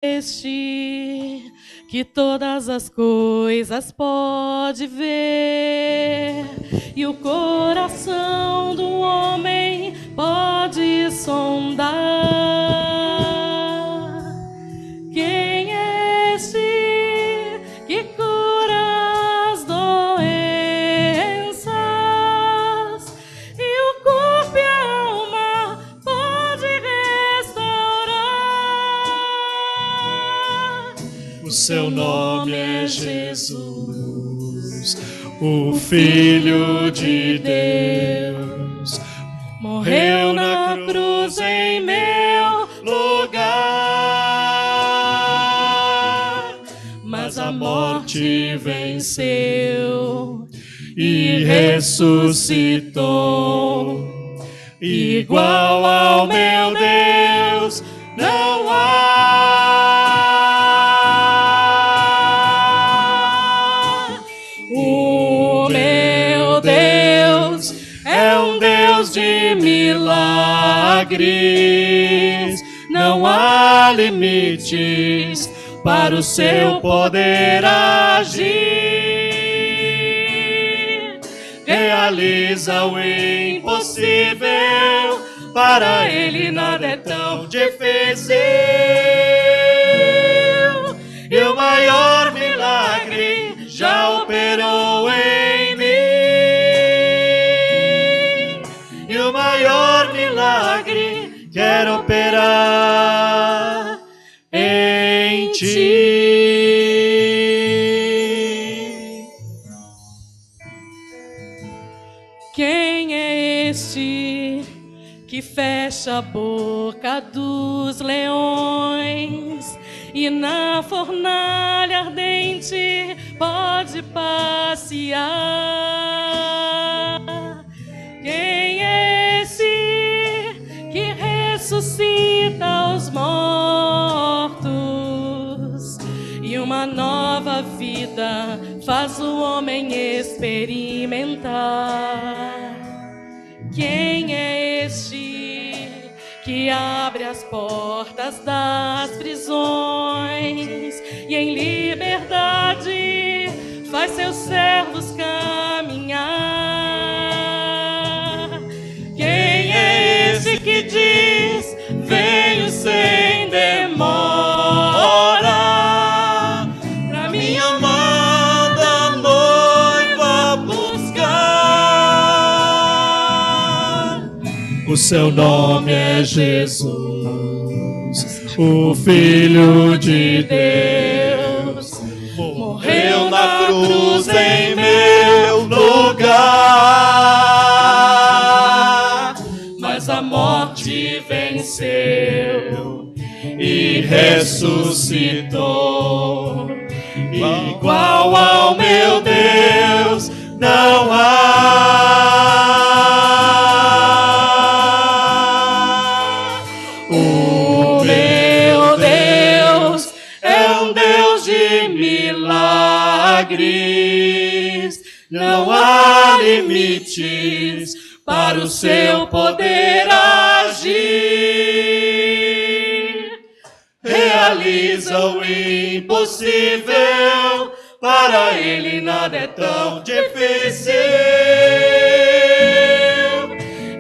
este que todas as coisas pode ver e o coração do homem pode sondar. Quem é este que cura as doenças e o corpo e a alma pode restaurar? O seu nome é Jesus, o Filho de Deus. Morreu na cruz em meu lugar, mas a morte venceu e ressuscitou. Igual ao meu Deus não há. O meu Deus É um Deus de milagres, não há limites para o seu poder agir. Realiza o impossível, para ele nada é tão difícil. E o maior milagre já operou em mim. E o maior milagre quer operar em ti. Quem é este que fecha a boca dos leões e na fornalha ardente pode passear? Quem é esse que ressuscita os mortos e uma nova vida faz o homem experimentar? Quem é este que abre as portas das prisões e em liberdade faz seus servos caminhar? Quem é esse que diz: venho sem demora, pra mim amada noiva buscar? O seu nome é Jesus, o Filho de Deus. Morreu na cruz em meu lugar, mas a morte venceu e ressuscitou. Igual ao meu Deus não há. O meu Deus é um Deus de milagres, não há limites para o seu poder agir. Realiza o impossível, para ele nada é tão difícil.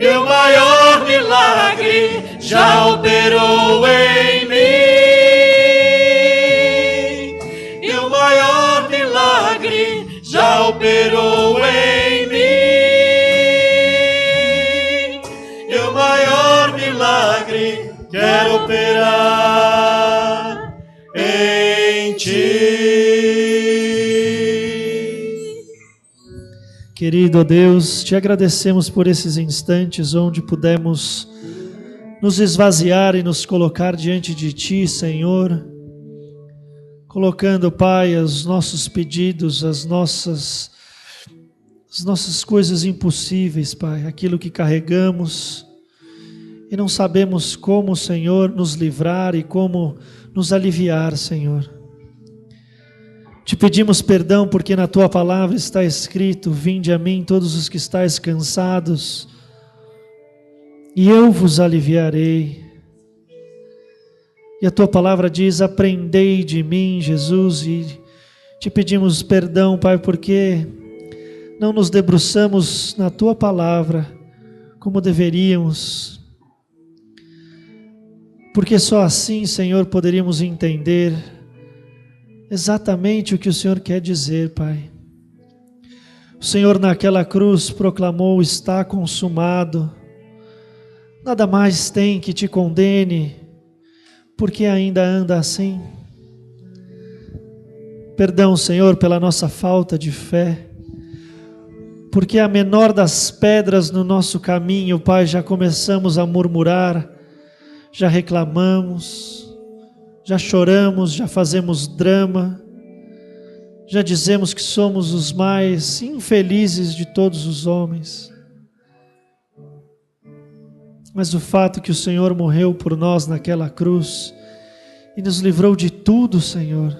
E o maior milagre já operou em mim. E o maior milagre já operou em mim. E o maior milagre quer operar em ti. Querido Deus, te agradecemos por esses instantes onde pudemos nos esvaziar e nos colocar diante de Ti, Senhor, colocando, Pai, os nossos pedidos, as nossas coisas impossíveis, Pai, aquilo que carregamos e não sabemos como, Senhor, nos livrar e como nos aliviar, Senhor. Te pedimos perdão porque na Tua palavra está escrito: vinde a mim todos os que estáis cansados e eu vos aliviarei. E a tua palavra diz: aprendei de mim, Jesus, e te pedimos perdão, Pai, porque não nos debruçamos na tua palavra como deveríamos. Porque só assim, Senhor, poderíamos entender exatamente o que o Senhor quer dizer, Pai. O Senhor naquela cruz proclamou: está consumado. Nada mais tem que te condene, porque ainda anda assim. Perdão, Senhor, pela nossa falta de fé, porque a menor das pedras no nosso caminho, Pai, já começamos a murmurar, já reclamamos, já choramos, já fazemos drama, já dizemos que somos os mais infelizes de todos os homens. Mas o fato que o Senhor morreu por nós naquela cruz e nos livrou de tudo, Senhor,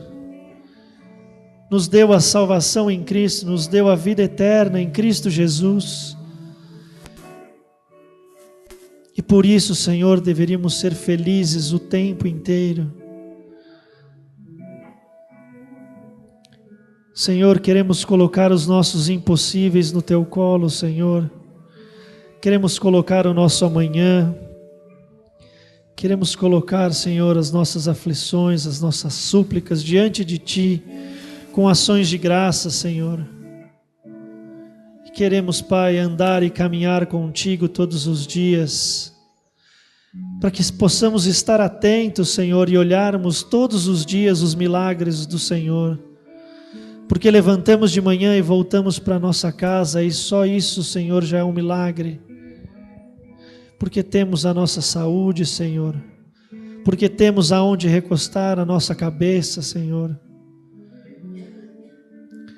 nos deu a salvação em Cristo, nos deu a vida eterna em Cristo Jesus. E por isso, Senhor, deveríamos ser felizes o tempo inteiro. Senhor, queremos colocar os nossos impossíveis no Teu colo, Senhor. Queremos colocar o nosso amanhã. Queremos colocar, Senhor, as nossas aflições, as nossas súplicas diante de Ti, com ações de graça, Senhor. E queremos, Pai, andar e caminhar contigo todos os dias, para que possamos estar atentos, Senhor, e olharmos todos os dias os milagres do Senhor. Porque levantamos de manhã e voltamos para nossa casa, e só isso, Senhor, já é um milagre. Porque temos a nossa saúde, Senhor. Porque temos aonde recostar a nossa cabeça, Senhor.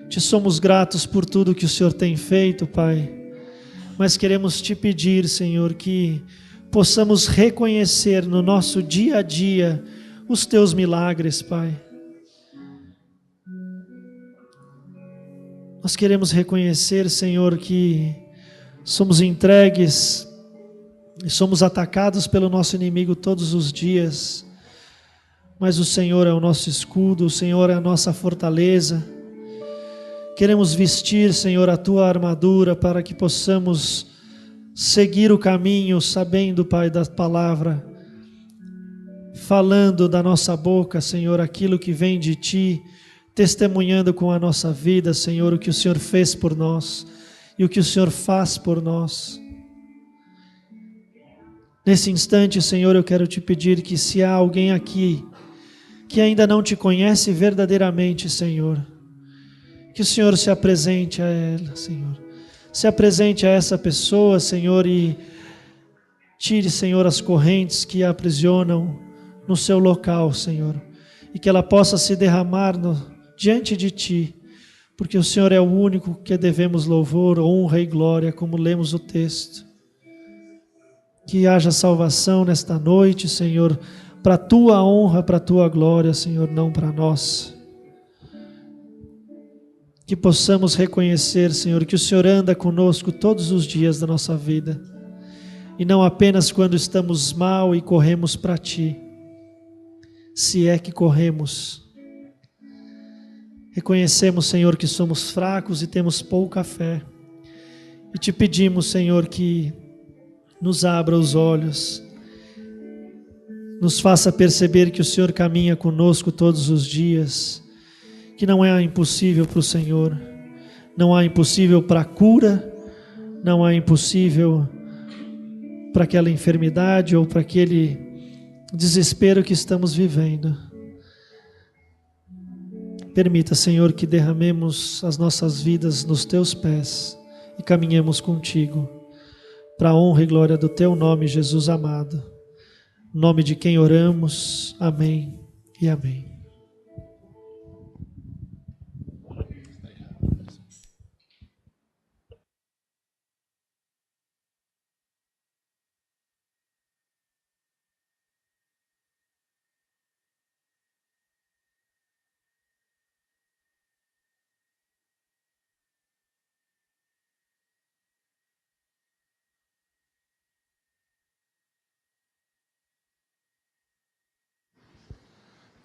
Te somos gratos por tudo que o Senhor tem feito, Pai, mas queremos te pedir, Senhor, que possamos reconhecer no nosso dia a dia os teus milagres, Pai. Nós queremos reconhecer, Senhor, que somos entregues e somos atacados pelo nosso inimigo todos os dias, mas o Senhor é o nosso escudo, o Senhor é a nossa fortaleza. Queremos vestir, Senhor, a Tua armadura para que possamos seguir o caminho, sabendo, Pai, da palavra, falando da nossa boca, Senhor, aquilo que vem de Ti, testemunhando com a nossa vida, Senhor, o que o Senhor fez por nós e o que o Senhor faz por nós. Nesse instante, Senhor, eu quero Te pedir que se há alguém aqui que ainda não Te conhece verdadeiramente, Senhor, que o Senhor se apresente a ela, Senhor. Se apresente a essa pessoa, Senhor, e tire, Senhor, as correntes que a aprisionam no seu local, Senhor. E que ela possa se derramar diante de Ti, porque o Senhor é o único que devemos louvor, honra e glória, como lemos o texto. Que haja salvação nesta noite, Senhor, para a Tua honra, para a Tua glória, Senhor, não para nós. Que possamos reconhecer, Senhor, que o Senhor anda conosco todos os dias da nossa vida, e não apenas quando estamos mal e corremos para Ti, se é que corremos. Reconhecemos, Senhor, que somos fracos e temos pouca fé, e Te pedimos, Senhor, que nos abra os olhos, nos faça perceber que o Senhor caminha conosco todos os dias, que não há impossível para o Senhor, não há impossível para a cura, não há impossível para aquela enfermidade ou para aquele desespero que estamos vivendo. Permita, Senhor, que derramemos as nossas vidas nos Teus pés e caminhemos contigo, para a honra e glória do Teu nome, Jesus amado. Em nome de quem oramos, amém e amém.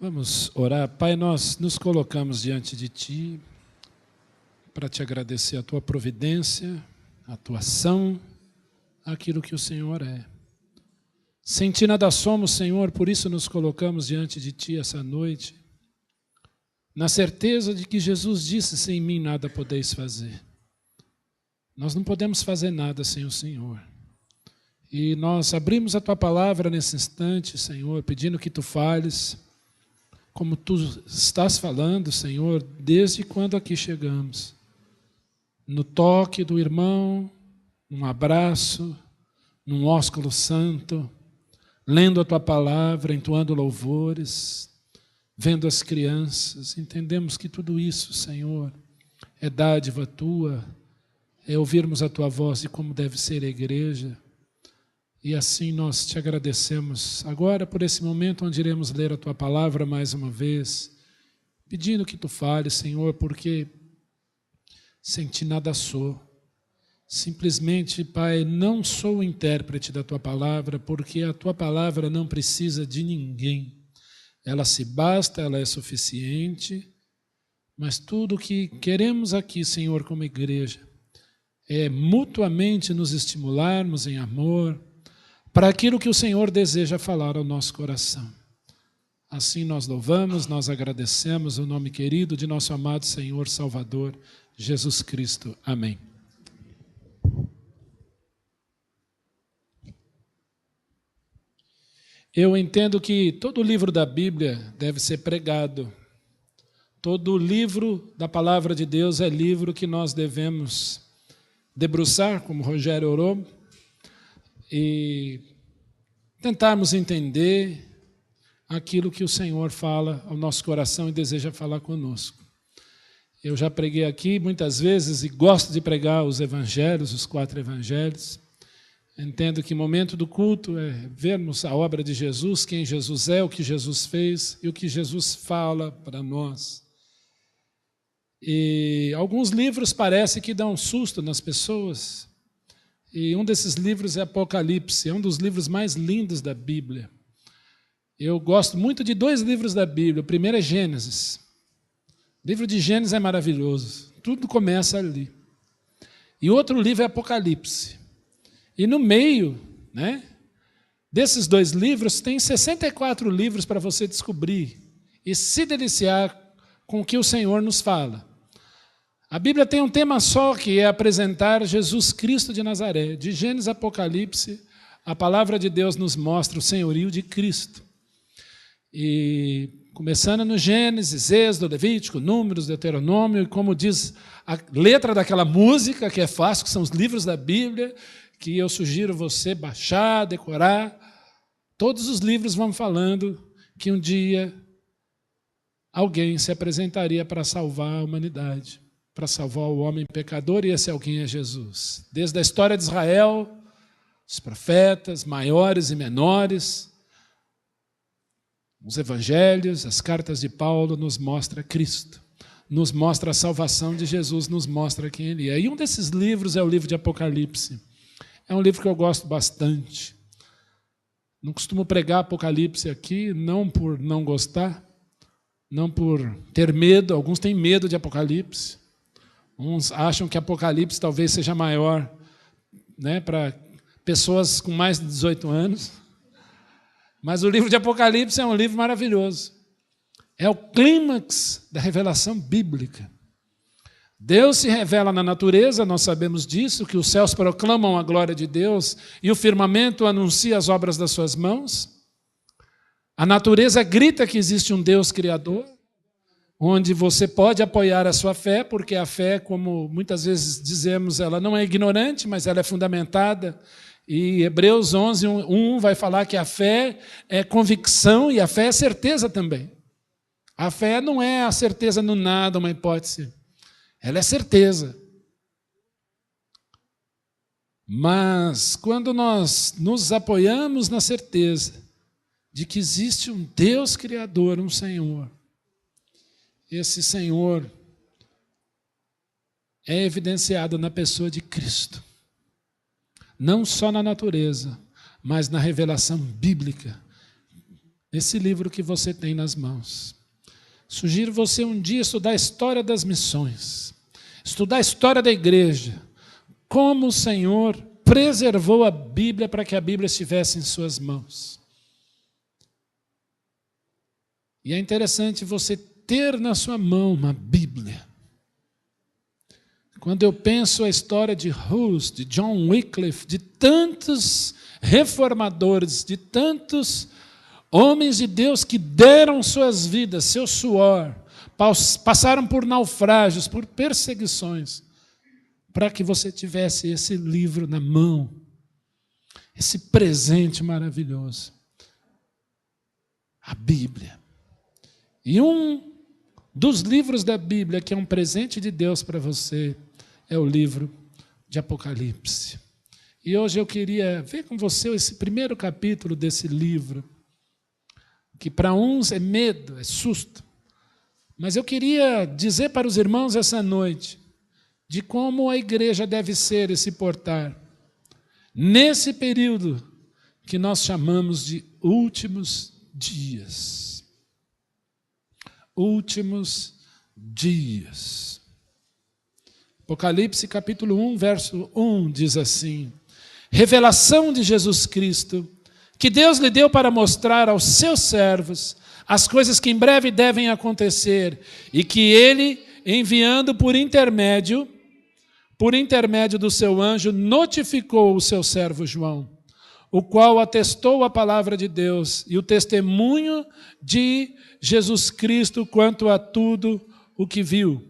Vamos orar. Pai, nós nos colocamos diante de Ti para Te agradecer a Tua providência, a Tua ação, aquilo que o Senhor é. Sem Ti nada somos, Senhor, por isso nos colocamos diante de Ti essa noite, na certeza de que Jesus disse, sem mim nada podeis fazer. Nós não podemos fazer nada sem o Senhor. E nós abrimos a Tua palavra nesse instante, Senhor, pedindo que Tu fales, como Tu estás falando, Senhor, desde quando aqui chegamos. No toque do irmão, num abraço, num ósculo santo, lendo a Tua palavra, entoando louvores, vendo as crianças. Entendemos que tudo isso, Senhor, é dádiva Tua, é ouvirmos a Tua voz e como deve ser a igreja. E assim nós Te agradecemos agora por esse momento onde iremos ler a Tua palavra mais uma vez, pedindo que Tu fales, Senhor, porque sem Ti nada sou. Simplesmente, Pai, não sou o intérprete da Tua palavra, porque a Tua palavra não precisa de ninguém. Ela se basta, ela é suficiente, mas tudo o que queremos aqui, Senhor, como igreja, é mutuamente nos estimularmos em amor, para aquilo que o Senhor deseja falar ao nosso coração. Assim nós louvamos, nós agradecemos o nome querido de nosso amado Senhor Salvador, Jesus Cristo. Amém. Eu entendo que todo livro da Bíblia deve ser pregado. Todo livro da palavra de Deus é livro que nós devemos debruçar, como Rogério orou, e tentarmos entender aquilo que o Senhor fala ao nosso coração e deseja falar conosco. Eu já preguei aqui muitas vezes e gosto de pregar os evangelhos, os 4 evangelhos. Entendo que o momento do culto é vermos a obra de Jesus, quem Jesus é, o que Jesus fez e o que Jesus fala para nós. E alguns livros parece que dão um susto nas pessoas. E um desses livros é Apocalipse, é um dos livros mais lindos da Bíblia. Eu gosto muito de 2 livros da Bíblia. O primeiro é Gênesis. O livro de Gênesis é maravilhoso. Tudo começa ali. E outro livro é Apocalipse. E no meio, desses 2 livros, tem 64 livros para você descobrir e se deliciar com o que o Senhor nos fala. A Bíblia tem um tema só, que é apresentar Jesus Cristo de Nazaré. De Gênesis a Apocalipse, a palavra de Deus nos mostra o senhorio de Cristo. E começando no Gênesis, Êxodo, Levítico, Números, Deuteronômio, e como diz a letra daquela música, que é fácil, que são os livros da Bíblia, que eu sugiro você baixar, decorar. Todos os livros vão falando que um dia alguém se apresentaria para salvar a humanidade, para salvar o homem pecador, e esse alguém é Jesus. Desde a história de Israel, os profetas, maiores e menores, os evangelhos, as cartas de Paulo nos mostra Cristo, nos mostra a salvação de Jesus, nos mostra quem Ele é. E um desses livros é o livro de Apocalipse. É um livro que eu gosto bastante. Não costumo pregar Apocalipse aqui, não por não gostar, não por ter medo. Alguns têm medo de Apocalipse. Uns acham que Apocalipse talvez seja maior, para pessoas com mais de 18 anos. Mas o livro de Apocalipse é um livro maravilhoso. É o clímax da revelação bíblica. Deus se revela na natureza, nós sabemos disso, que os céus proclamam a glória de Deus e o firmamento anuncia as obras das suas mãos. A natureza grita que existe um Deus criador, onde você pode apoiar a sua fé, porque a fé, como muitas vezes dizemos, ela não é ignorante, mas ela é fundamentada. E Hebreus 11:1 vai falar que a fé é convicção e a fé é certeza também. A fé não é a certeza no nada, uma hipótese. Ela é certeza. Mas quando nós nos apoiamos na certeza de que existe um Deus criador, um Senhor, esse Senhor é evidenciado na pessoa de Cristo. Não só na natureza, mas na revelação bíblica. esse livro que você tem nas mãos. Sugiro você um dia estudar a história das missões, estudar a história da igreja, como o Senhor preservou a Bíblia para que a Bíblia estivesse em suas mãos. E é interessante você ter na sua mão uma Bíblia. Quando eu penso a história de Hus, de John Wycliffe, de tantos reformadores, de tantos homens de Deus que deram suas vidas, seu suor, passaram por naufrágios, por perseguições, para que você tivesse esse livro na mão, esse presente maravilhoso, a Bíblia. E um dos livros da Bíblia, que é um presente de Deus para você, é o livro de Apocalipse. E hoje eu queria ver com você esse primeiro capítulo desse livro, que para uns é medo, é susto. Mas eu queria dizer para os irmãos essa noite de como a igreja deve ser e se portar nesse período que nós chamamos de últimos dias. Últimos dias. Apocalipse capítulo 1, verso 1 diz assim: revelação de Jesus Cristo, que Deus lhe deu para mostrar aos seus servos as coisas que em breve devem acontecer, e que ele, enviando por intermédio do seu anjo, notificou o seu servo João, o qual atestou a palavra de Deus e o testemunho de Jesus Cristo quanto a tudo o que viu.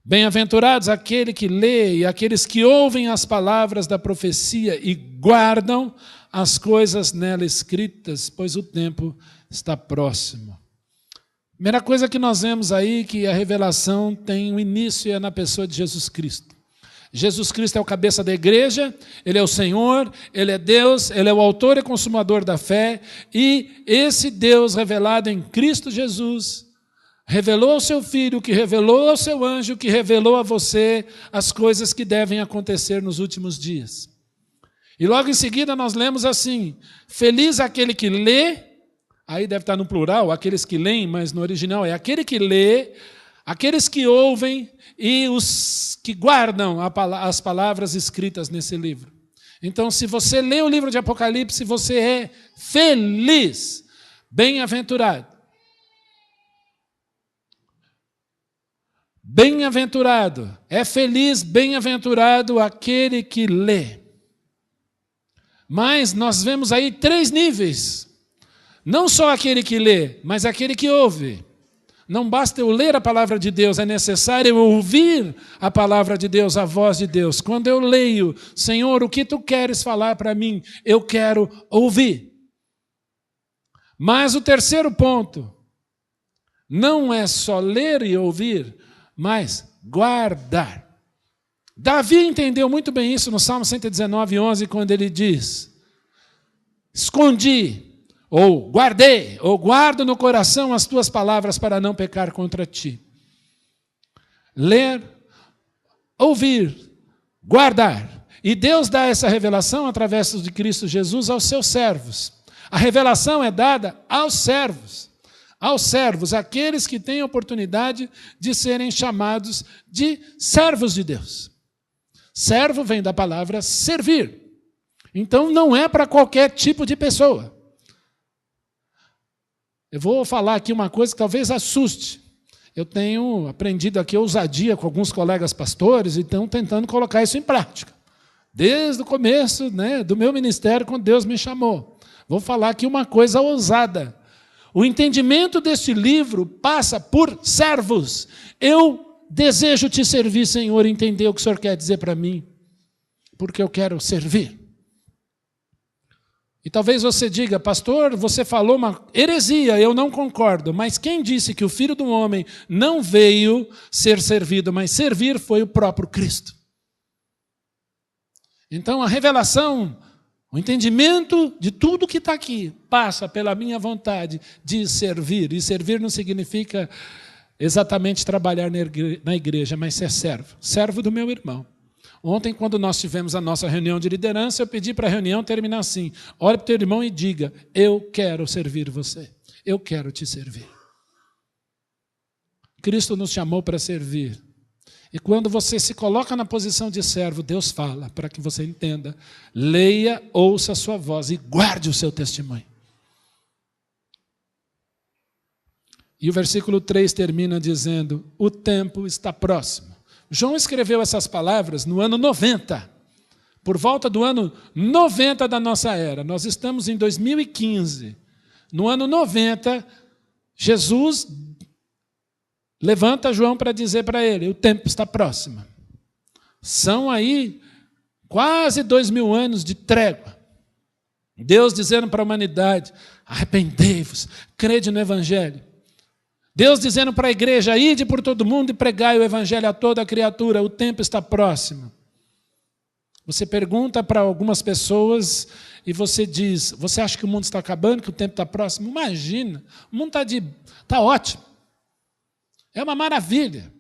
Bem-aventurados aquele que lê e aqueles que ouvem as palavras da profecia e guardam as coisas nela escritas, pois o tempo está próximo. Primeira coisa que nós vemos aí, que a revelação tem um início é na pessoa de Jesus Cristo. Jesus Cristo é o cabeça da igreja, Ele é o Senhor, Ele é Deus, Ele é o autor e consumador da fé, e esse Deus revelado em Cristo Jesus revelou ao seu Filho, que revelou ao seu anjo, que revelou a você as coisas que devem acontecer nos últimos dias. E logo em seguida nós lemos assim: feliz aquele que lê, aí deve estar no plural, aqueles que leem, mas no original é aquele que lê, aqueles que ouvem e os que guardam as palavras escritas nesse livro. Então, se você lê o livro de Apocalipse, você é feliz, bem-aventurado. Bem-aventurado, é feliz, bem-aventurado aquele que lê. Mas nós vemos aí 3 níveis. Não só aquele que lê, mas aquele que ouve. Não basta eu ler a palavra de Deus, é necessário eu ouvir a palavra de Deus, a voz de Deus. Quando eu leio, Senhor, o que tu queres falar para mim? Eu quero ouvir. Mas o terceiro ponto, não é só ler e ouvir, mas guardar. Davi entendeu muito bem isso no Salmo 119, 11, quando ele diz: escondi, ou guardei, ou guardo no coração as tuas palavras para não pecar contra ti. Ler, ouvir, guardar. E Deus dá essa revelação através de Cristo Jesus aos seus servos. A revelação é dada aos servos. Aos servos, aqueles que têm a oportunidade de serem chamados de servos de Deus. Servo vem da palavra servir. Então não é para qualquer tipo de pessoa. Eu vou falar aqui uma coisa que talvez assuste. Eu tenho aprendido aqui ousadia com alguns colegas pastores e estão tentando colocar isso em prática. Desde o começo, do meu ministério, quando Deus me chamou. Vou falar aqui uma coisa ousada. O entendimento deste livro passa por servos. Eu desejo te servir, Senhor, entender o que o Senhor quer dizer para mim, porque eu quero servir. E talvez você diga: pastor, você falou uma heresia, eu não concordo. Mas quem disse que o Filho do Homem não veio ser servido, mas servir foi o próprio Cristo? Então a revelação, o entendimento de tudo que está aqui passa pela minha vontade de servir. E servir não significa exatamente trabalhar na igreja, mas ser servo. Servo do meu irmão. Ontem, quando nós tivemos a nossa reunião de liderança, eu pedi para a reunião terminar assim: olhe para o teu irmão e diga: eu quero servir você. eu quero te servir. Cristo nos chamou para servir. E quando você se coloca na posição de servo, Deus fala para que você entenda. Leia, ouça a sua voz e guarde o seu testemunho. E o versículo 3 termina dizendo, o tempo está próximo. João escreveu essas palavras no ano 90, por volta do ano 90 da nossa era. Nós estamos em 2015. No ano 90, Jesus levanta João para dizer para ele, o tempo está próximo. São aí quase 2000 anos de trégua. Deus dizendo para a humanidade, arrependei-vos, crede no Evangelho. Deus dizendo para a igreja, ide por todo mundo e pregai o Evangelho a toda a criatura, o tempo está próximo. Você pergunta para algumas pessoas e você diz, você acha que o mundo está acabando, que o tempo está próximo? Imagina, o mundo está ótimo. É uma maravilha.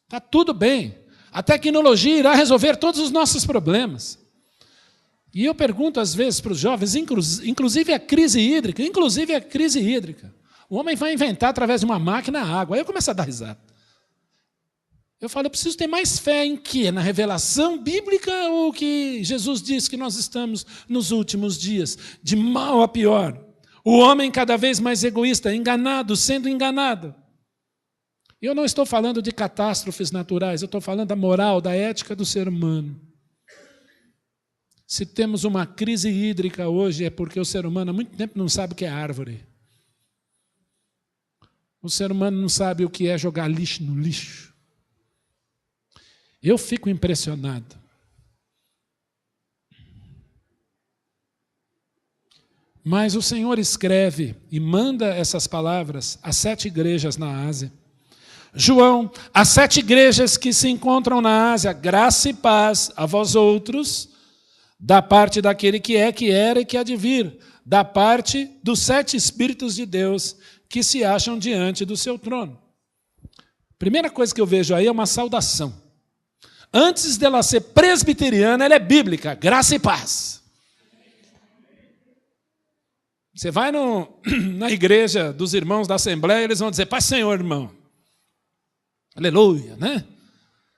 Está tudo bem. A tecnologia irá resolver todos os nossos problemas. E eu pergunto às vezes para os jovens, inclusive a crise hídrica, o homem vai inventar através de uma máquina a água. Aí eu começo a dar risada. Eu falo, eu preciso ter mais fé em quê? Na revelação bíblica ou que Jesus diz que nós estamos nos últimos dias, de mal a pior? O homem cada vez mais egoísta, enganado, sendo enganado. Eu não estou falando de catástrofes naturais, eu estou falando da moral, da ética do ser humano. Se temos uma crise hídrica hoje, é porque o ser humano há muito tempo não sabe o que é árvore. O ser humano não sabe o que é jogar lixo no lixo. Eu fico impressionado. Mas o Senhor escreve e manda essas palavras às 7 igrejas na Ásia. João, as 7 igrejas que se encontram na Ásia, graça e paz a vós outros, da parte daquele que é, que era e que há de vir, da parte dos 7 Espíritos de Deus que se acham diante do seu trono. Primeira coisa que eu vejo aí é uma saudação. Antes dela ser presbiteriana, ela é bíblica, graça e paz. Você vai na igreja dos irmãos da Assembleia, eles vão dizer, paz Senhor, irmão. Aleluia, né?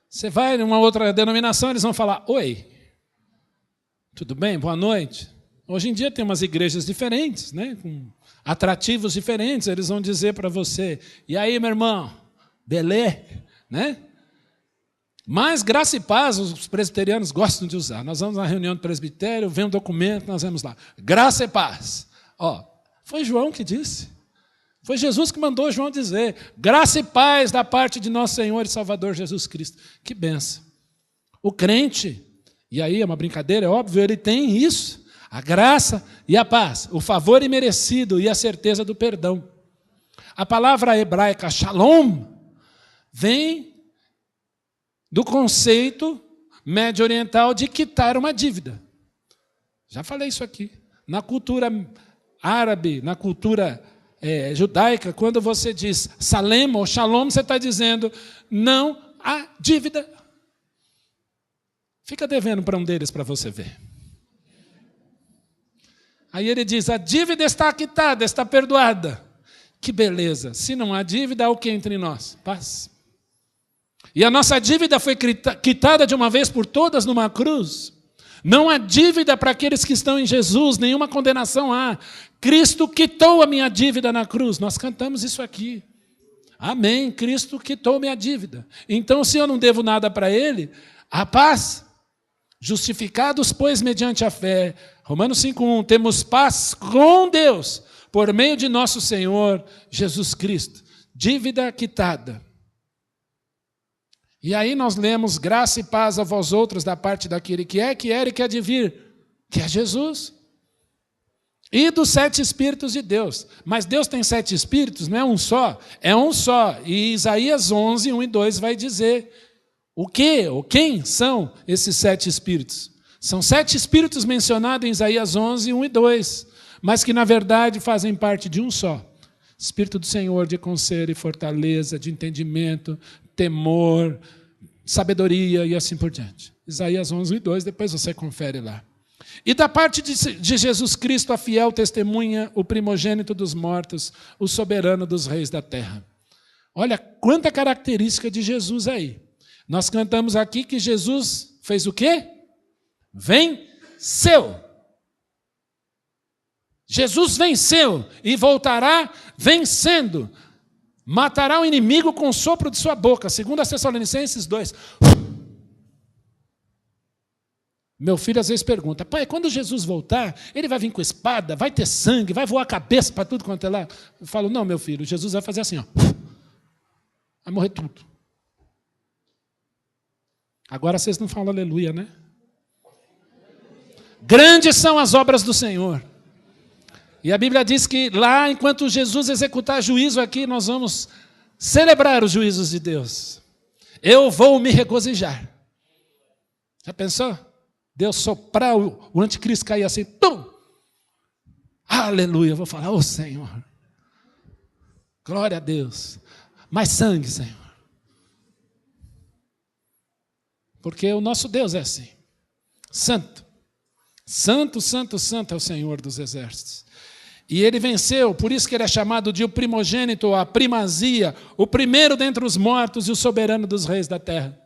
Você vai numa outra denominação, eles vão falar, oi, tudo bem, boa noite. Hoje em dia tem umas igrejas diferentes, né? Com atrativos diferentes, eles vão dizer para você, e aí, meu irmão, belê, né? Mas graça e paz, os presbiterianos gostam de usar. Nós vamos na reunião do presbitério, vem um documento, nós vamos lá. Graça e paz. Ó, foi João que disse. Foi Jesus que mandou João dizer. Graça e paz da parte de nosso Senhor e Salvador Jesus Cristo. Que benção. O crente, e aí é uma brincadeira, é óbvio, ele tem isso. A graça e a paz. O favor imerecido e a certeza do perdão. A palavra hebraica shalom vem do conceito médio-oriental de quitar uma dívida. Já falei isso aqui. Na cultura árabe, na cultura judaica, quando você diz salem ou shalom, você está dizendo não há dívida. Fica devendo para um deles para você ver. Aí ele diz, a dívida está quitada, está perdoada. Que beleza. Se não há dívida, há o que entre nós? Paz. E a nossa dívida foi quitada de uma vez por todas numa cruz. Não há dívida para aqueles que estão em Jesus, nenhuma condenação há. Cristo quitou a minha dívida na cruz. Nós cantamos isso aqui. Amém, Cristo quitou minha dívida. Então, se eu não devo nada para Ele, a paz. Justificados, pois, mediante a fé. Romanos 5:1, temos paz com Deus, por meio de nosso Senhor Jesus Cristo. Dívida quitada. E aí nós lemos graça e paz a vós outros da parte daquele que é, que era e que há de vir, que é Jesus. E dos 7 Espíritos de Deus. Mas Deus tem 7 Espíritos, não é um só? É um só. E Isaías 11, 1 e 2 vai dizer o que ou quem são esses 7 Espíritos. São 7 Espíritos mencionados em Isaías 11, 1 e 2, mas que na verdade fazem parte de um só. Espírito do Senhor de conselho e fortaleza, de entendimento, temor, sabedoria e assim por diante. Isaías 11 e 2, depois você confere lá. E da parte de Jesus Cristo, a fiel testemunha, o primogênito dos mortos, o soberano dos reis da terra. Olha quanta característica de Jesus aí. Nós cantamos aqui que Jesus fez o quê? Venceu. Jesus venceu e voltará vencendo. Matará o inimigo com o sopro de sua boca. Segundo a Tessalonicenses 2. Meu filho às vezes pergunta, pai, quando Jesus voltar, ele vai vir com espada, vai ter sangue, vai voar a cabeça para tudo quanto é lá? Eu falo, não, meu filho, Jesus vai fazer assim, ó. Vai morrer tudo. Agora vocês não falam aleluia, né? Grandes são as obras do Senhor. E a Bíblia diz que lá, enquanto Jesus executar juízo aqui, nós vamos celebrar os juízos de Deus. Eu vou me regozijar. Já pensou? Deus soprar o anticristo cair assim, tum! Aleluia, eu vou falar, ô Senhor, glória a Deus, mais sangue, Senhor. Porque o nosso Deus é assim, santo, santo, santo, santo é o Senhor dos exércitos. E ele venceu, por isso que ele é chamado de o primogênito, a primazia, o primeiro dentre os mortos e o soberano dos reis da terra.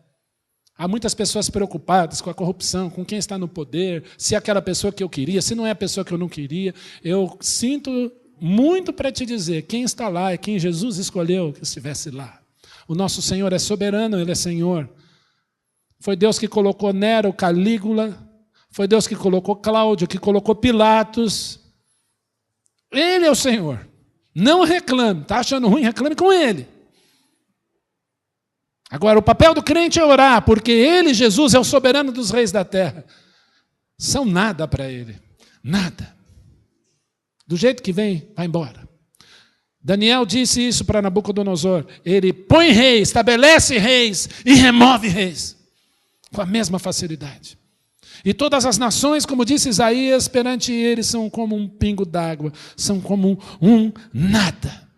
Há muitas pessoas preocupadas com a corrupção, com quem está no poder, se é aquela pessoa que eu queria, se não é a pessoa que eu não queria. Eu sinto muito para te dizer, quem está lá é quem Jesus escolheu que estivesse lá. O nosso Senhor é soberano, Ele é Senhor. Foi Deus que colocou Nero, Calígula, foi Deus que colocou Cláudio, que colocou Pilatos. Ele é o Senhor. Não reclame, está achando ruim, reclame com Ele. Agora, o papel do crente é orar, porque Ele, Jesus, é o soberano dos reis da terra. São nada para Ele. Nada. Do jeito que vem, vai embora. Daniel disse isso para Nabucodonosor. Ele põe reis, estabelece reis e remove reis. Com a mesma facilidade. E todas as nações, como disse Isaías, perante Ele são como um pingo d'água. São como um nada.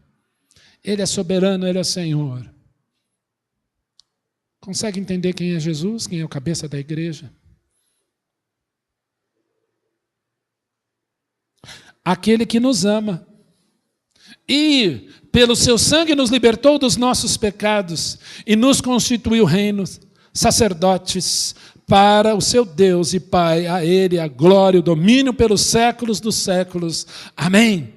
Ele é soberano, Ele é Senhor. Consegue entender quem é Jesus? Quem é o cabeça da igreja? Aquele que nos ama. E, pelo seu sangue, nos libertou dos nossos pecados e nos constituiu reinos, sacerdotes, para o seu Deus e Pai. A Ele a glória e o domínio pelos séculos dos séculos. Amém.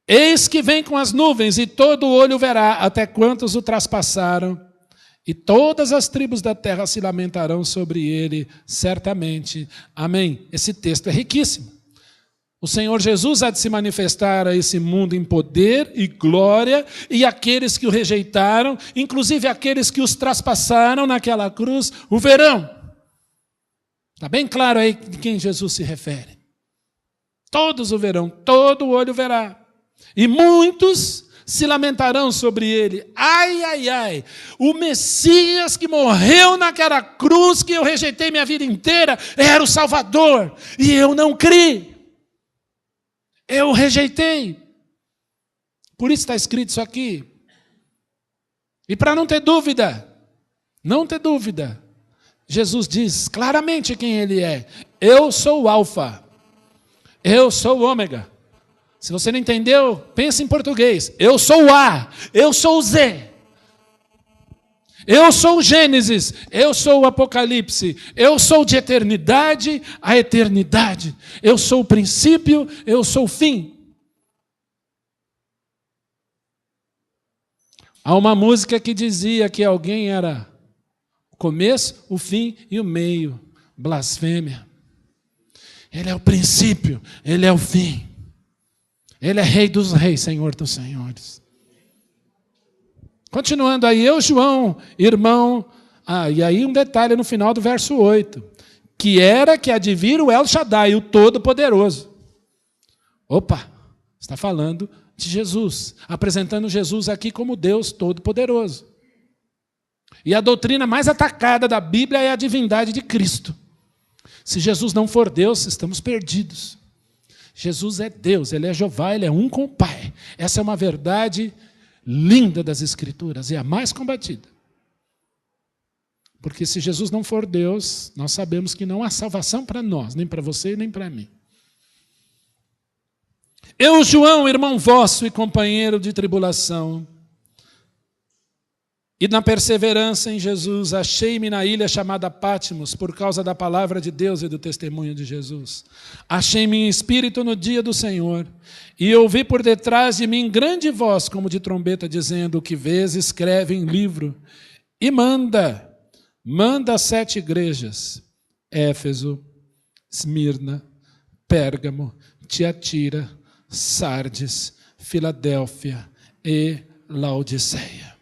Eis que vem com as nuvens e todo olho verá até quantos o traspassaram. E todas as tribos da terra se lamentarão sobre ele, certamente. Amém. Esse texto é riquíssimo. O Senhor Jesus há de se manifestar a esse mundo em poder e glória, e aqueles que o rejeitaram, inclusive aqueles que os traspassaram naquela cruz, o verão. Está bem claro aí de quem Jesus se refere. Todos o verão, todo olho verá. E muitos se lamentarão sobre ele. Ai, ai, ai. O Messias que morreu naquela cruz que eu rejeitei minha vida inteira era o Salvador. E eu não criei. Eu o rejeitei. Por isso está escrito isso aqui. E para não ter dúvida, Jesus diz claramente quem ele é. Eu sou o Alfa. Eu sou o Ômega. Se você não entendeu, pense em português. Eu sou o A, eu sou o Z. Eu sou o Gênesis, eu sou o Apocalipse. Eu sou de eternidade a eternidade. Eu sou o princípio, eu sou o fim. Há uma música que dizia que alguém era o começo, o fim e o meio. Blasfêmia. Ele é o princípio, ele é o fim. Ele é Rei dos reis, Senhor dos senhores. Continuando aí, eu, João, irmão... e aí um detalhe no final do verso 8. Que era que há de vir o El Shaddai, o Todo-Poderoso. Opa, está falando de Jesus. Apresentando Jesus aqui como Deus Todo-Poderoso. E a doutrina mais atacada da Bíblia é a divindade de Cristo. Se Jesus não for Deus, estamos perdidos. Jesus é Deus, Ele é Jeová, Ele é um com o Pai. Essa é uma verdade linda das Escrituras e a mais combatida. Porque se Jesus não for Deus, nós sabemos que não há salvação para nós, nem para você, nem para mim. Eu, João, irmão vosso e companheiro de tribulação, e na perseverança em Jesus, achei-me na ilha chamada Patmos, por causa da palavra de Deus e do testemunho de Jesus. Achei-me em espírito no dia do Senhor, e ouvi por detrás de mim grande voz, como de trombeta, dizendo: o que vês, escreve em livro, e manda às 7 igrejas: Éfeso, Esmirna, Pérgamo, Tiatira, Sardes, Filadélfia e Laodiceia.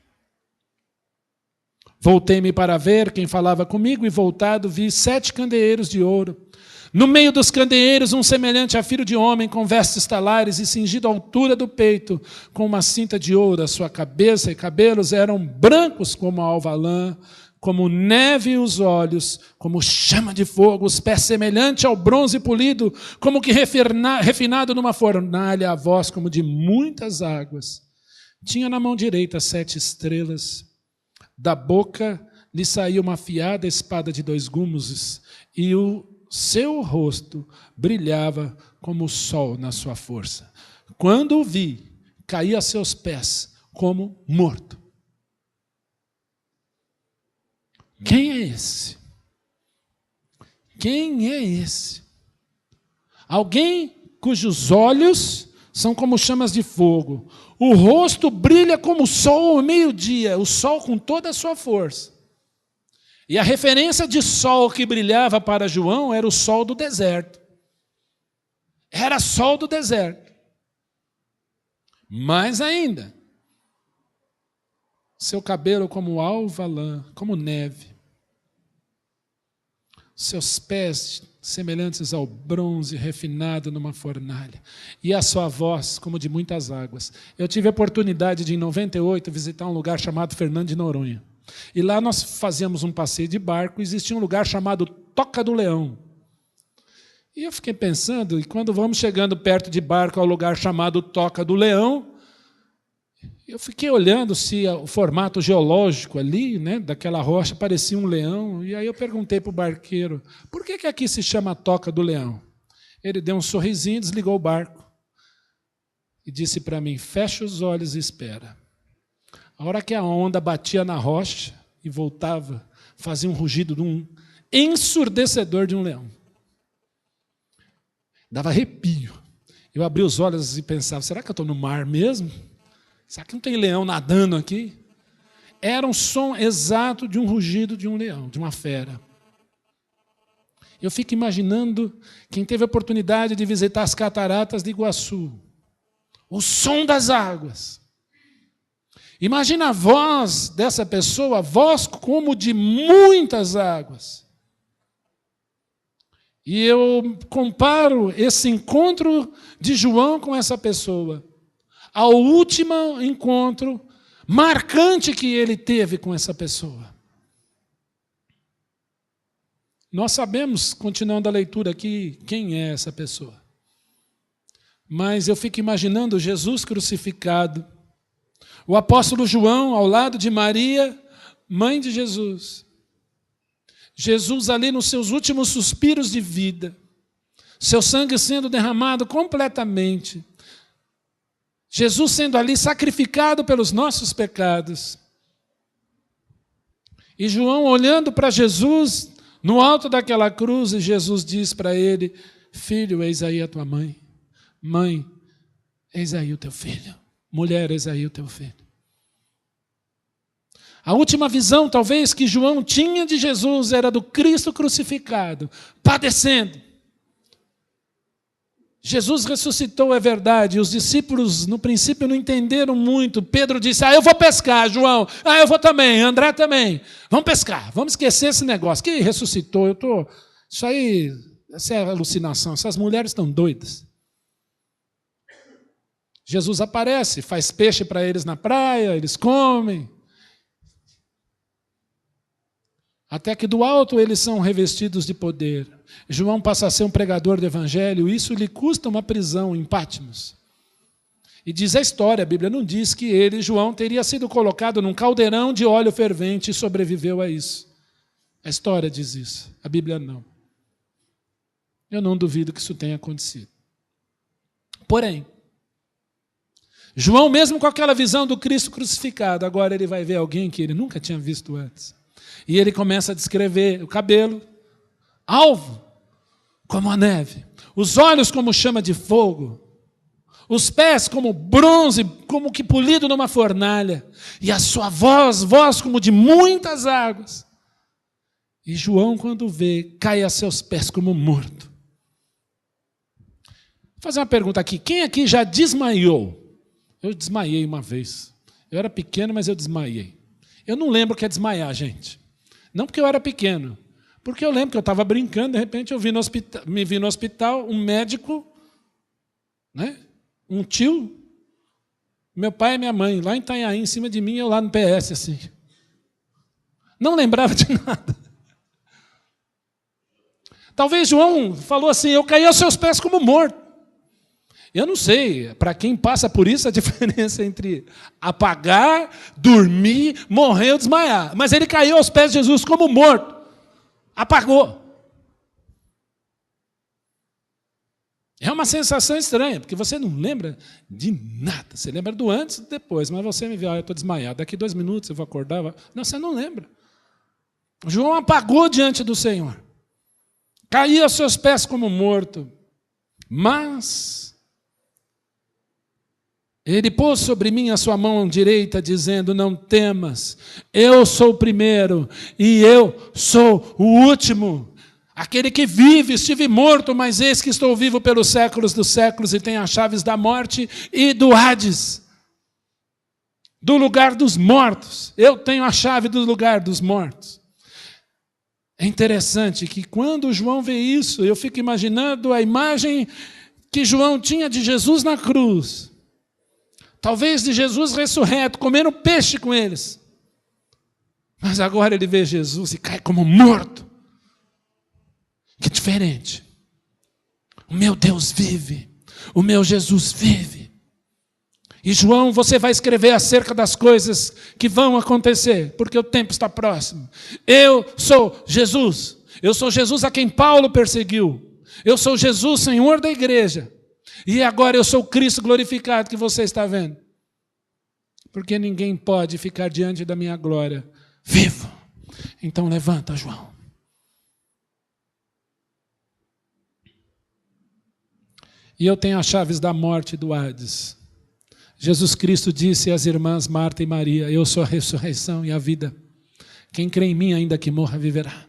Voltei-me para ver quem falava comigo, e voltado vi 7 candeeiros de ouro. No meio dos candeeiros, um semelhante a filho de homem, com vestes talares e cingido à altura do peito, com uma cinta de ouro. A sua cabeça e cabelos eram brancos como a alva-lã, como neve os olhos, como chama de fogo, os pés semelhante ao bronze polido, como que refinado numa fornalha, a voz como de muitas águas. Tinha na mão direita 7 estrelas. Da boca lhe saía uma afiada espada de 2 gumes, e o seu rosto brilhava como o sol na sua força. Quando o vi, caí a seus pés como morto. Quem é esse? Quem é esse? Alguém cujos olhos são como chamas de fogo. O rosto brilha como o sol ao meio-dia, o sol com toda a sua força. E a referência de sol que brilhava para João era o sol do deserto. Era sol do deserto. Mais ainda, seu cabelo como alva-lã, como neve. Seus pés semelhantes ao bronze refinado numa fornalha, e a sua voz como de muitas águas. Eu tive a oportunidade de, em 98, visitar um lugar chamado Fernando de Noronha. E lá nós fazíamos um passeio de barco, e existia um lugar chamado Toca do Leão. E eu fiquei pensando, e quando vamos chegando perto de barco ao lugar chamado Toca do Leão, eu fiquei olhando se o formato geológico ali, né, daquela rocha, parecia um leão. E aí eu perguntei para o barqueiro: por que aqui se chama Toca do Leão? Ele deu um sorrisinho, desligou o barco e disse para mim: fecha os olhos e espera. A hora que a onda batia na rocha e voltava, fazia um rugido de um ensurdecedor de um leão. Dava arrepio. Eu abri os olhos e pensava: será que eu estou no mar mesmo? Será que não tem leão nadando aqui? Era um som exato de um rugido de um leão, de uma fera. Eu fico imaginando quem teve a oportunidade de visitar as cataratas de Iguaçu. O som das águas. Imagina a voz dessa pessoa, a voz como de muitas águas. E eu comparo esse encontro de João com essa pessoa ao último encontro marcante que ele teve com essa pessoa. Nós sabemos, continuando a leitura aqui, quem é essa pessoa. Mas eu fico imaginando Jesus crucificado, o apóstolo João ao lado de Maria, mãe de Jesus. Jesus ali nos seus últimos suspiros de vida, seu sangue sendo derramado completamente. Jesus sendo ali sacrificado pelos nossos pecados. E João olhando para Jesus no alto daquela cruz, e Jesus diz para ele: filho, eis aí a tua mãe. Mãe, eis aí o teu filho. Mulher, eis aí o teu filho. A última visão, talvez, que João tinha de Jesus era do Cristo crucificado, padecendo. Jesus ressuscitou, é verdade, e os discípulos no princípio não entenderam muito. Pedro disse: eu vou pescar. João: eu vou também. André também. Vamos pescar, vamos esquecer esse negócio. Que ressuscitou? Isso aí, essa é alucinação, essas mulheres estão doidas. Jesus aparece, faz peixe para eles na praia, eles comem. Até que do alto eles são revestidos de poder. João passa a ser um pregador do evangelho, e isso lhe custa uma prisão em Patmos. E diz a história, a Bíblia não diz que ele, João, teria sido colocado num caldeirão de óleo fervente e sobreviveu a isso. A história diz isso, a Bíblia não. Eu não duvido que isso tenha acontecido. Porém, João, mesmo com aquela visão do Cristo crucificado, agora ele vai ver alguém que ele nunca tinha visto antes. E ele começa a descrever o cabelo, alvo como a neve, os olhos como chama de fogo, os pés como bronze, como que polido numa fornalha, e a sua voz como de muitas águas. E João, quando vê, cai a seus pés como morto. Vou fazer uma pergunta aqui. Quem aqui já desmaiou? Eu desmaiei uma vez. Eu era pequeno, mas eu desmaiei. Eu não lembro o que é desmaiar, gente. Não porque eu era pequeno. Porque eu lembro que eu estava brincando, de repente eu me vi no hospital, um médico, né? Um tio, meu pai e minha mãe, lá em Itanhaém, em cima de mim, eu lá no PS, assim. Não lembrava de nada. Talvez João falou assim, eu caí aos seus pés como morto. Eu não sei, para quem passa por isso, a diferença entre apagar, dormir, morrer ou desmaiar. Mas ele caiu aos pés de Jesus como morto. Apagou. É uma sensação estranha, porque você não lembra de nada. Você lembra do antes e do depois, mas você me vê, eu estou desmaiado. Daqui 2 minutos eu vou acordar. Não, você não lembra. João apagou diante do Senhor. Caiu aos seus pés como morto. Mas ele pôs sobre mim a sua mão direita, dizendo, não temas, eu sou o primeiro e eu sou o último. Aquele que vive, estive morto, mas eis que estou vivo pelos séculos dos séculos e tenho as chaves da morte e do Hades, do lugar dos mortos. Eu tenho a chave do lugar dos mortos. É interessante que quando João vê isso, eu fico imaginando a imagem que João tinha de Jesus na cruz. Talvez de Jesus ressurreto, comendo peixe com eles. Mas agora ele vê Jesus e cai como morto. Que diferente. O meu Deus vive. O meu Jesus vive. E João, você vai escrever acerca das coisas que vão acontecer, porque o tempo está próximo. Eu sou Jesus. Eu sou Jesus a quem Paulo perseguiu. Eu sou Jesus, Senhor da igreja. E agora eu sou o Cristo glorificado que você está vendo. Porque ninguém pode ficar diante da minha glória vivo. Então levanta, João. E eu tenho as chaves da morte e do Hades. Jesus Cristo disse às irmãs Marta e Maria, eu sou a ressurreição e a vida. Quem crê em mim, ainda que morra, viverá.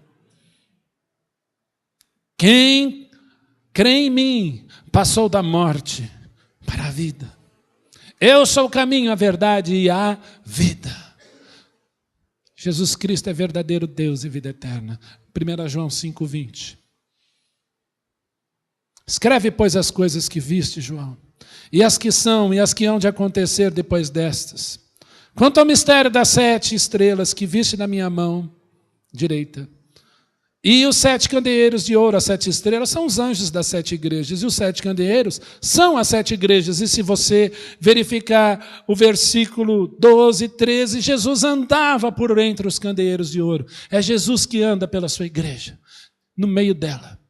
Quem crê em mim, passou da morte para a vida. Eu sou o caminho, a verdade e a vida. Jesus Cristo é verdadeiro Deus e vida eterna. 1 João 5:20. Escreve, pois, as coisas que viste, João, e as que são e as que hão de acontecer depois destas. Quanto ao mistério das 7 estrelas que viste na minha mão direita, e os 7 candeeiros de ouro, as 7 estrelas, são os anjos das 7 igrejas, e os 7 candeeiros são as 7 igrejas. E se você verificar o versículo 12, 13, Jesus andava por entre os candeeiros de ouro. É Jesus que anda pela sua igreja, no meio dela.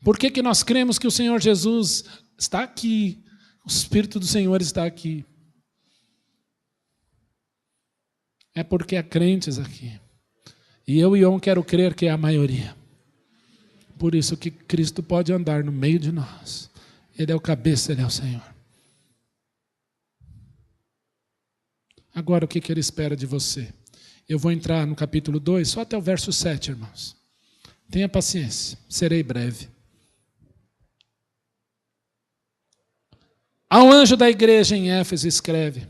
Por que nós cremos que o Senhor Jesus está aqui? O Espírito do Senhor está aqui. É porque há crentes aqui. E eu quero crer que é a maioria. Por isso que Cristo pode andar no meio de nós. Ele é o cabeça, Ele é o Senhor. Agora o que Ele espera de você? Eu vou entrar no capítulo 2, só até o verso 7, irmãos. Tenha paciência, serei breve. Ao anjo da igreja em Éfeso escreve,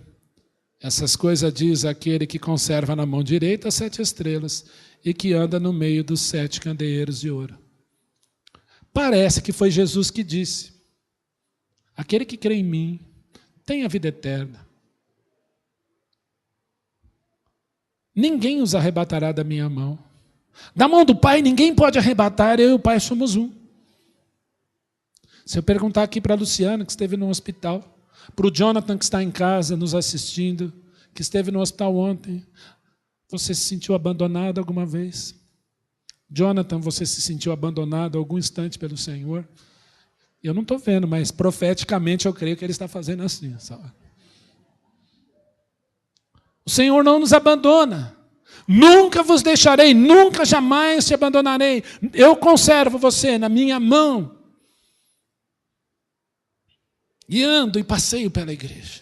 essas coisas diz aquele que conserva na mão direita as 7 estrelas e que anda no meio dos 7 candeeiros de ouro. Parece que foi Jesus que disse, aquele que crê em mim tem a vida eterna. Ninguém os arrebatará da minha mão. Da mão do Pai ninguém pode arrebatar, eu e o Pai somos um. Se eu perguntar aqui para a Luciana, que esteve no hospital, para o Jonathan, que está em casa nos assistindo, que esteve no hospital ontem, Você se sentiu abandonado alguma vez? Jonathan, você se sentiu abandonado algum instante pelo Senhor? Eu não estou vendo, mas profeticamente eu creio que Ele está fazendo assim. Sabe? O Senhor não nos abandona. Nunca vos deixarei, nunca jamais te abandonarei. Eu conservo você na minha mão. E ando e passeio pela igreja.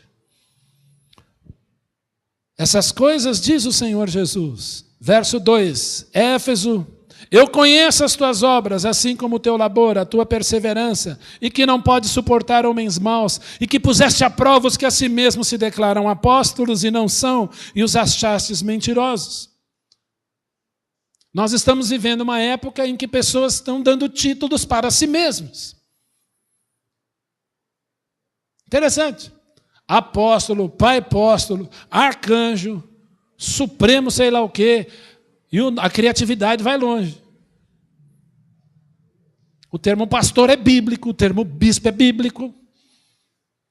Essas coisas diz o Senhor Jesus. Verso 2, Éfeso, eu conheço as tuas obras, assim como o teu labor, a tua perseverança, e que não pode suportar homens maus, e que puseste à prova os que a si mesmos se declaram apóstolos e não são, e os achastes mentirosos. Nós estamos vivendo uma época em que pessoas estão dando títulos para si mesmos. Interessante. Apóstolo, pai apóstolo, arcanjo, supremo sei lá o quê, e a criatividade vai longe. O termo pastor é bíblico, o termo bispo é bíblico,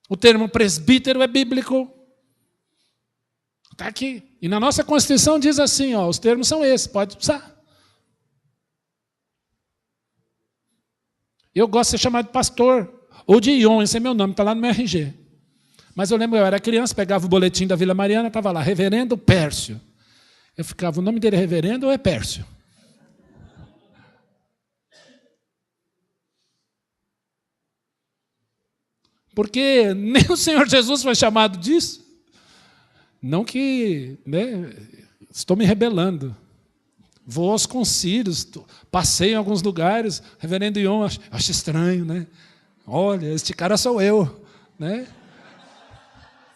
o termo presbítero é bíblico. Está aqui. E na nossa Constituição diz assim, ó, os termos são esses, pode usar. Eu gosto de ser chamado de pastor, ou de Ion, esse é meu nome, está lá no meu RG. Mas eu lembro, eu era criança, pegava o boletim da Vila Mariana, estava lá, reverendo Pércio. Eu ficava, o nome dele é reverendo ou é Pércio? Porque nem o Senhor Jesus foi chamado disso. Não que, né, estou me rebelando. Vou aos concílios, passei em alguns lugares, reverendo Ion, acho estranho, né? Olha, este cara sou eu, né?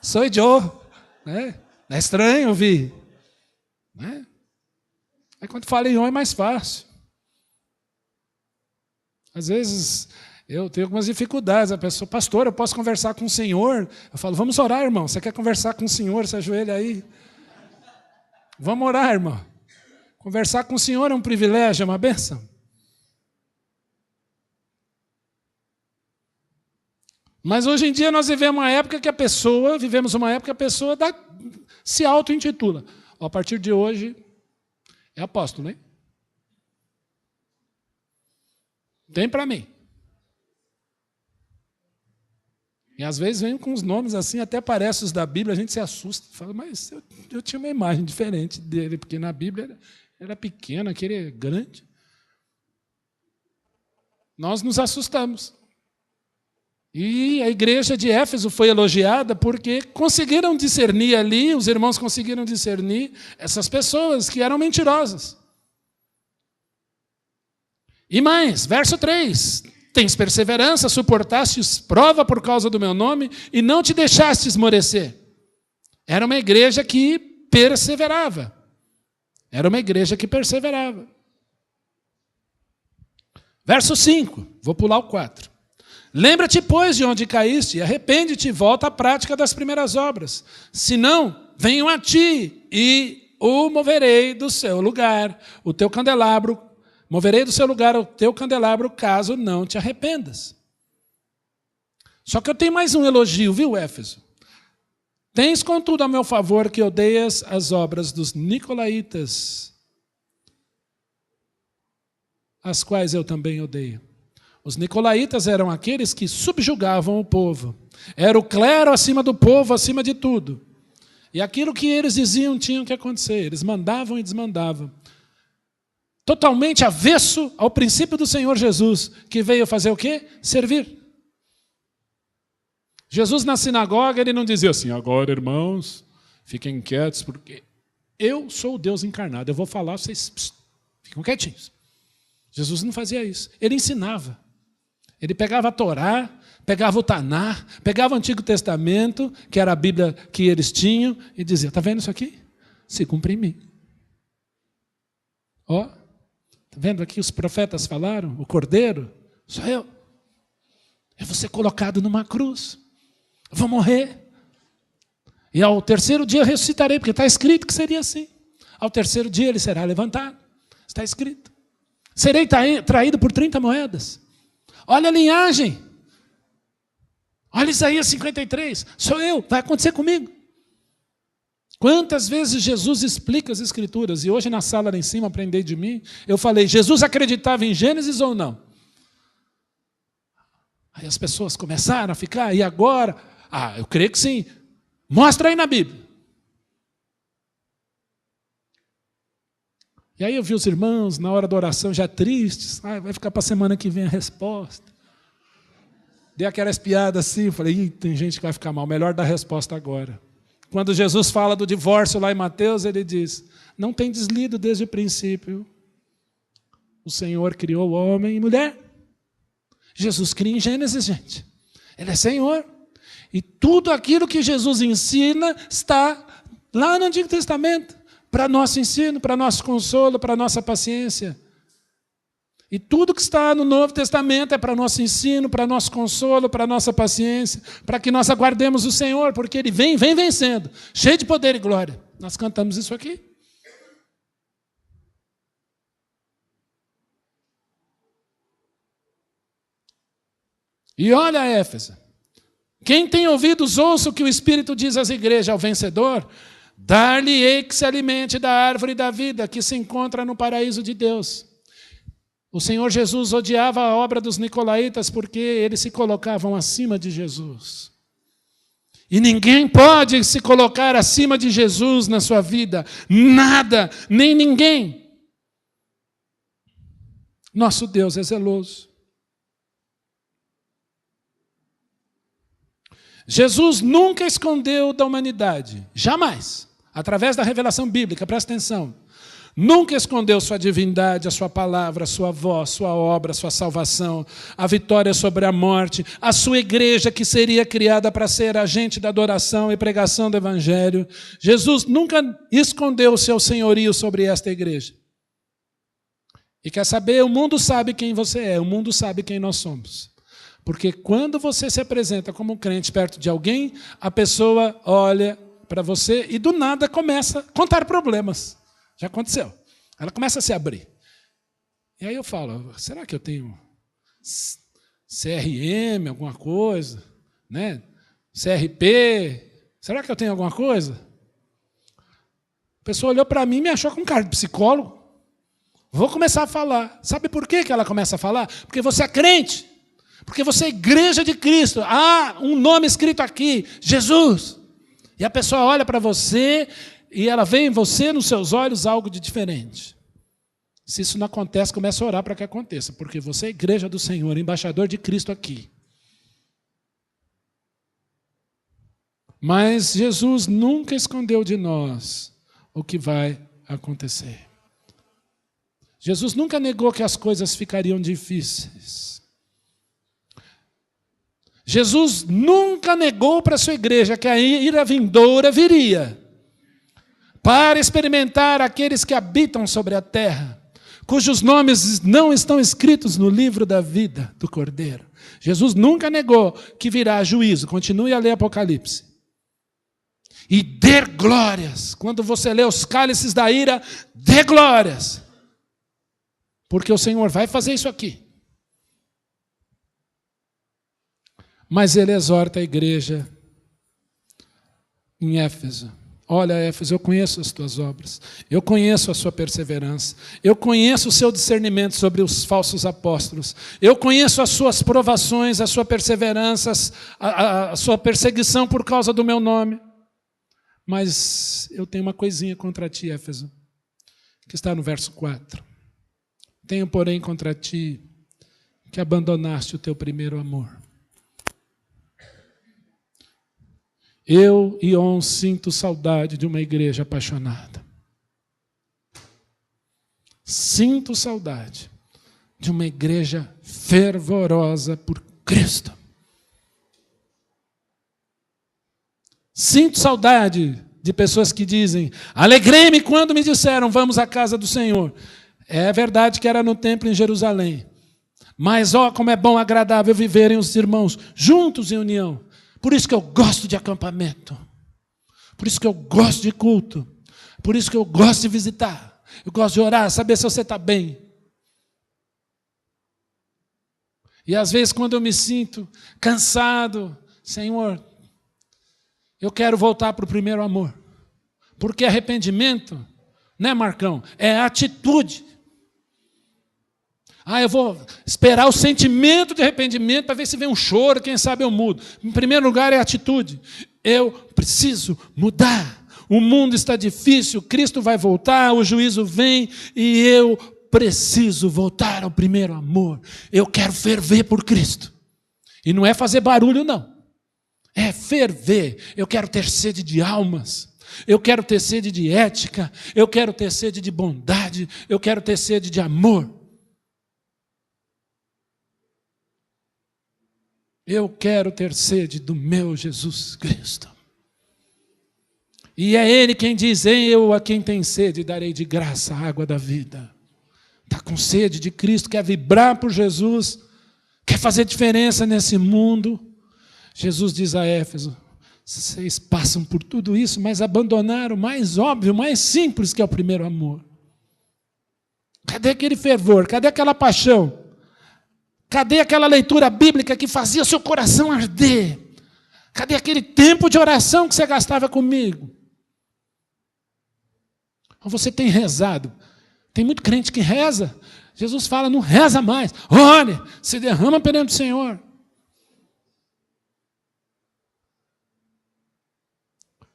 Sou eu, né? É estranho ouvir, né? Aí quando fala em Ion é mais fácil. Às vezes eu tenho algumas dificuldades, a pessoa, pastor, eu posso conversar com o Senhor? Eu falo, vamos orar, irmão, você quer conversar com o Senhor, se ajoelha aí. Vamos orar, irmão. Conversar com o Senhor é um privilégio, é uma bênção. Mas hoje em dia nós vivemos uma época que a pessoa se auto-intitula. A partir de hoje é apóstolo, hein? Tem para mim. E às vezes vem com os nomes assim, até parece os da Bíblia, a gente se assusta. Fala, mas eu tinha uma imagem diferente dele, porque na Bíblia era pequeno, aquele é grande. Nós nos assustamos. E a igreja de Éfeso foi elogiada porque conseguiram discernir ali, os irmãos conseguiram discernir essas pessoas que eram mentirosas. E mais, verso 3, tens perseverança, suportastes prova por causa do meu nome e não te deixaste esmorecer. Era uma igreja que perseverava. Era uma igreja que perseverava. Verso 5, vou pular o 4. Lembra-te, pois, de onde caíste, e arrepende-te e volta à prática das primeiras obras. Senão, venham a ti e o moverei do seu lugar, o teu candelabro, moverei do seu lugar o teu candelabro, caso não te arrependas. Só que eu tenho mais um elogio, viu, Éfeso? Tens, contudo, a meu favor que odeias as obras dos nicolaítas, as quais eu também odeio. Os nicolaítas eram aqueles que subjugavam o povo. Era o clero acima do povo, acima de tudo. E aquilo que eles diziam tinha que acontecer. Eles mandavam e desmandavam. Totalmente avesso ao princípio do Senhor Jesus, que veio fazer o quê? Servir. Jesus na sinagoga, ele não dizia assim, agora, irmãos, fiquem quietos, porque eu sou o Deus encarnado. Eu vou falar, vocês ficam quietinhos. Jesus não fazia isso. Ele ensinava. Ele pegava a Torá, pegava o Taná, pegava o Antigo Testamento, que era a Bíblia que eles tinham, e dizia, está vendo isso aqui? Se cumpre em mim. Ó, está vendo aqui os profetas falaram? O Cordeiro, sou eu. Eu vou ser colocado numa cruz. Eu vou morrer. E ao terceiro dia eu ressuscitarei, porque está escrito que seria assim. Ao terceiro dia ele será levantado. Está escrito. Serei traído por 30 moedas. Olha a linhagem. Olha Isaías 53. Sou eu, vai acontecer comigo. Quantas vezes Jesus explica as Escrituras? E hoje na sala lá em cima, aprendei de mim, eu falei, Jesus acreditava em Gênesis ou não? Aí as pessoas começaram a ficar, e agora? Ah, eu creio que sim. Mostra aí na Bíblia. E aí eu vi os irmãos, na hora da oração, já tristes. Ah, vai ficar para a semana que vem a resposta. Dei aquela espiada assim, falei, tem gente que vai ficar mal, melhor dar a resposta agora. Quando Jesus fala do divórcio lá em Mateus, ele diz, não tem deslido desde o princípio. O Senhor criou homem e mulher. Jesus cria em Gênesis, gente. Ele é Senhor. E tudo aquilo que Jesus ensina está lá no Antigo Testamento. Para nosso ensino, para nosso consolo, para nossa paciência. E tudo que está no Novo Testamento é para nosso ensino, para nosso consolo, para nossa paciência, para que nós aguardemos o Senhor, porque Ele vem vencendo, cheio de poder e glória. Nós cantamos isso aqui. E olha, Éfeso, quem tem ouvidos, ouça o que o Espírito diz às igrejas, ao vencedor, dar-lhe-ei que se alimente da árvore da vida que se encontra no paraíso de Deus. O Senhor Jesus odiava a obra dos nicolaítas porque eles se colocavam acima de Jesus. E ninguém pode se colocar acima de Jesus na sua vida. Nada, nem ninguém. Nosso Deus é zeloso. Jesus nunca escondeu da humanidade, jamais, através da revelação bíblica, presta atenção, nunca escondeu sua divindade, a sua palavra, a sua voz, sua obra, a sua salvação, a vitória sobre a morte, a sua igreja que seria criada para ser agente da adoração e pregação do evangelho. Jesus nunca escondeu o seu senhorio sobre esta igreja. E quer saber, o mundo sabe quem você é, o mundo sabe quem nós somos. Porque quando você se apresenta como um crente perto de alguém, a pessoa olha para você e do nada começa a contar problemas. Já aconteceu. Ela começa a se abrir. E aí eu falo, será que eu tenho CRM, alguma coisa? Né? CRP? Será que eu tenho alguma coisa? A pessoa olhou para mim e me achou com cara de psicólogo. Vou começar a falar. Sabe por que ela começa a falar? Porque você é crente. Porque você é igreja de Cristo. Ah, um nome escrito aqui, Jesus. E a pessoa olha para você e ela vê em você, nos seus olhos, algo de diferente. Se isso não acontece, começa a orar para que aconteça. Porque você é igreja do Senhor, embaixador de Cristo aqui. Mas Jesus nunca escondeu de nós o que vai acontecer. Jesus nunca negou que as coisas ficariam difíceis. Jesus nunca negou para a sua igreja que a ira vindoura viria para experimentar aqueles que habitam sobre a terra, cujos nomes não estão escritos no livro da vida do Cordeiro. Jesus nunca negou que virá juízo. Continue a ler Apocalipse. E dê glórias. Quando você lê os cálices da ira, dê glórias. Porque o Senhor vai fazer isso aqui. Mas ele exorta a igreja em Éfeso. Olha, Éfeso, eu conheço as tuas obras, eu conheço a sua perseverança, eu conheço o seu discernimento sobre os falsos apóstolos, eu conheço as suas provações, a sua perseverança, a sua perseguição por causa do meu nome. Mas eu tenho uma coisinha contra ti, Éfeso, que está no verso 4. Tenho, porém, contra ti que abandonaste o teu primeiro amor. Eu, Ion, sinto saudade de uma igreja apaixonada. Sinto saudade de uma igreja fervorosa por Cristo. Sinto saudade de pessoas que dizem, alegrei-me quando me disseram, vamos à casa do Senhor. É verdade que era no templo em Jerusalém. Mas, ó, como é bom, agradável viverem os irmãos juntos em união. Por isso que eu gosto de acampamento. Por isso que eu gosto de culto. Por isso que eu gosto de visitar. Eu gosto de orar, saber se você está bem. E às vezes quando eu me sinto cansado, Senhor, eu quero voltar para o primeiro amor. Porque arrependimento, né, Marcão? É atitude. Eu vou esperar o sentimento de arrependimento para ver se vem um choro, quem sabe eu mudo. Em primeiro lugar é atitude. Eu preciso mudar. O mundo está difícil, Cristo vai voltar, o juízo vem e eu preciso voltar ao primeiro amor. Eu quero ferver por Cristo. E não é fazer barulho, não. É ferver. Eu quero ter sede de almas. Eu quero ter sede de ética. Eu quero ter sede de bondade. Eu quero ter sede de amor. Eu quero ter sede do meu Jesus Cristo. E é Ele quem diz: eu a quem tem sede darei de graça a água da vida. Está com sede de Cristo, quer vibrar por Jesus, quer fazer diferença nesse mundo. Jesus diz a Éfeso: vocês passam por tudo isso, mas abandonaram o mais óbvio, o mais simples, que é o primeiro amor. Cadê aquele fervor? Cadê aquela paixão? Cadê aquela leitura bíblica que fazia o seu coração arder? Cadê aquele tempo de oração que você gastava comigo? Ou você tem rezado? Tem muito crente que reza. Jesus fala: não reza mais. Ore, se derrama perante o Senhor.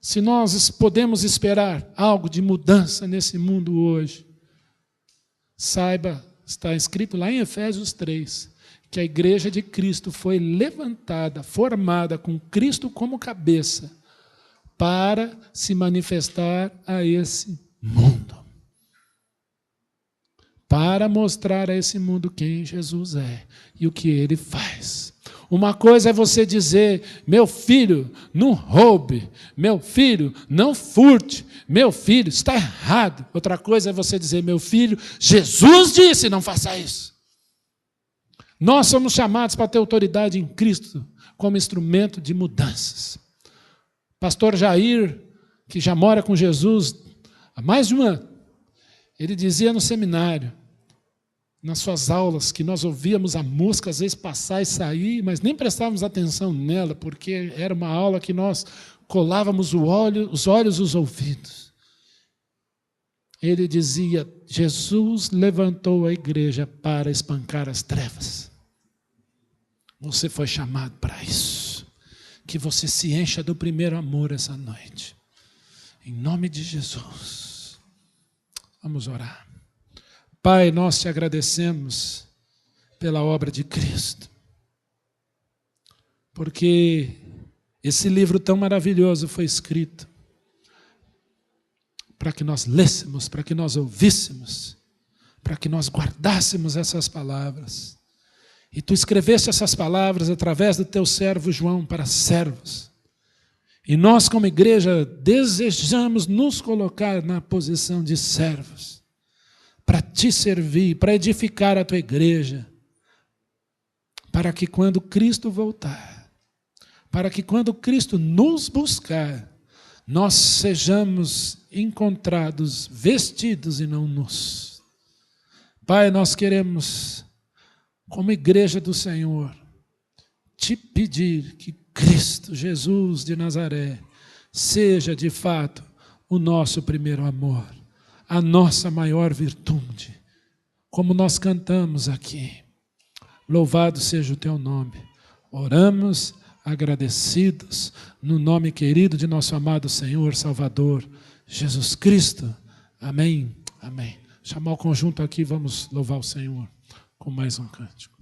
Se nós podemos esperar algo de mudança nesse mundo hoje, saiba, está escrito lá em Efésios 3, que a igreja de Cristo foi levantada, formada com Cristo como cabeça, para se manifestar a esse mundo. Para mostrar a esse mundo quem Jesus é e o que Ele faz. Uma coisa é você dizer: meu filho, não roube, meu filho, não furte, meu filho, está errado. Outra coisa é você dizer: meu filho, Jesus disse, não faça isso. Nós somos chamados para ter autoridade em Cristo como instrumento de mudanças. Pastor Jair, que já mora com Jesus há mais de um ano, ele dizia no seminário, nas suas aulas, que nós ouvíamos a música às vezes passar e sair, mas nem prestávamos atenção nela, porque era uma aula que nós colávamos os olhos os ouvidos. Ele dizia: Jesus levantou a igreja para espancar as trevas. Você foi chamado para isso. Que você se encha do primeiro amor essa noite. Em nome de Jesus. Vamos orar. Pai, nós te agradecemos pela obra de Cristo. Porque esse livro tão maravilhoso foi escrito para que nós lêssemos, para que nós ouvíssemos, para que nós guardássemos essas palavras. E tu escreveste essas palavras através do teu servo João para servos. E nós, como igreja, desejamos nos colocar na posição de servos, para te servir, para edificar a tua igreja, para que quando Cristo voltar, para que quando Cristo nos buscar, nós sejamos encontrados vestidos e não nus. Pai, nós queremos, como igreja do Senhor, te pedir que Cristo Jesus de Nazaré seja de fato o nosso primeiro amor, a nossa maior virtude, como nós cantamos aqui. Louvado seja o teu nome. Oramos agradecidos no nome querido de nosso amado Senhor Salvador Jesus Cristo. Amém. Amém. Chamar o conjunto aqui, vamos louvar o Senhor com mais um cântico.